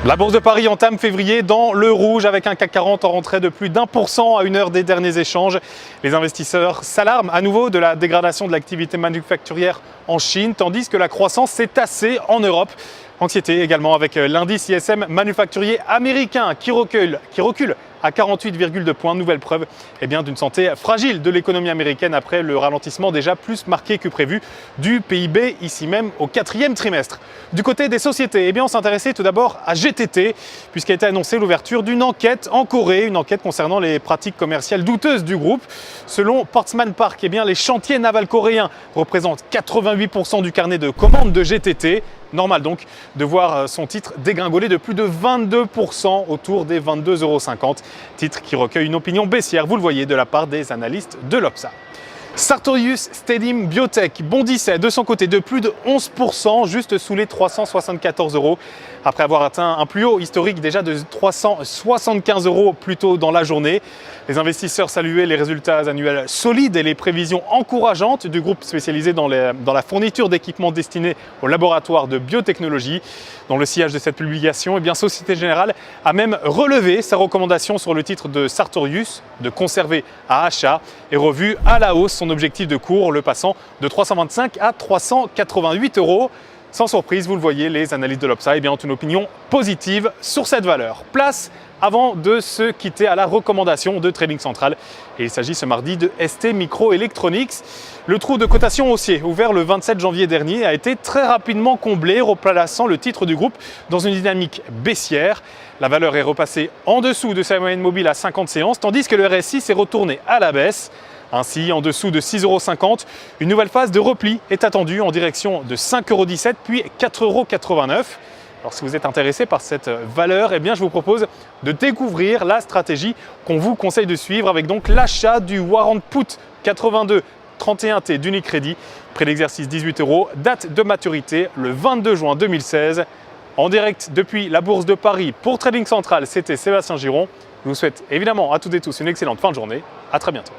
La Bourse de Paris entame février dans le rouge avec un CAC 40 en rentrée de plus d'1% à une heure des derniers échanges. Les investisseurs s'alarment à nouveau de la dégradation de l'activité manufacturière en Chine, tandis que la croissance s'est tassée en Europe. Anxiété également avec l'indice ISM manufacturier américain qui recule à 48,2 points. Nouvelle preuve d'une santé fragile de l'économie américaine après le ralentissement déjà plus marqué que prévu du PIB ici même au 4e trimestre. Du côté des sociétés, on s'intéressait tout d'abord à GTT puisqu'a été annoncée l'ouverture d'une enquête en Corée, une enquête concernant les pratiques commerciales douteuses du groupe. Selon Portsman Park, les chantiers navals coréens représentent 88% du carnet de commandes de GTT. Normal donc de voir son titre dégringoler de plus de 22% autour des 22,50 €. Titre qui recueille une opinion baissière, vous le voyez, de la part des analystes de l'Opsa. Sartorius Stedim Biotech bondissait de son côté de plus de 11%, juste sous les 374 €, après avoir atteint un plus haut historique déjà de 375 € plus tôt dans la journée. Les investisseurs saluaient les résultats annuels solides et les prévisions encourageantes du groupe spécialisé dans la fourniture d'équipements destinés aux laboratoires de biotechnologie. Dans le sillage de cette publication, Société Générale a même relevé sa recommandation sur le titre de Sartorius de conserver à achat et revu à la hausse son objectif de cours, le passant de 325 à 388 €. Sans surprise, vous le voyez, les analystes de l'Opsa ont une opinion positive sur cette valeur. Place avant de se quitter à la recommandation de Trading Central. Et il s'agit ce mardi de ST Microelectronics. Le trou de cotation haussier ouvert le 27 janvier dernier a été très rapidement comblé, replaçant le titre du groupe dans une dynamique baissière. La valeur est repassée en dessous de sa moyenne mobile à 50 séances, tandis que le RSI s'est retourné à la baisse. Ainsi, en dessous de 6,50 €, une nouvelle phase de repli est attendue en direction de 5,17 € puis 4,89 €. Alors si vous êtes intéressé par cette valeur, je vous propose de découvrir la stratégie qu'on vous conseille de suivre avec donc l'achat du warrant put 8231T d'Unicredit, prix d'exercice 18 €, date de maturité le 22 juin 2016. En direct depuis la Bourse de Paris pour Trading Central, c'était Sébastien Giron. Je vous souhaite évidemment à toutes et tous une excellente fin de journée. À très bientôt.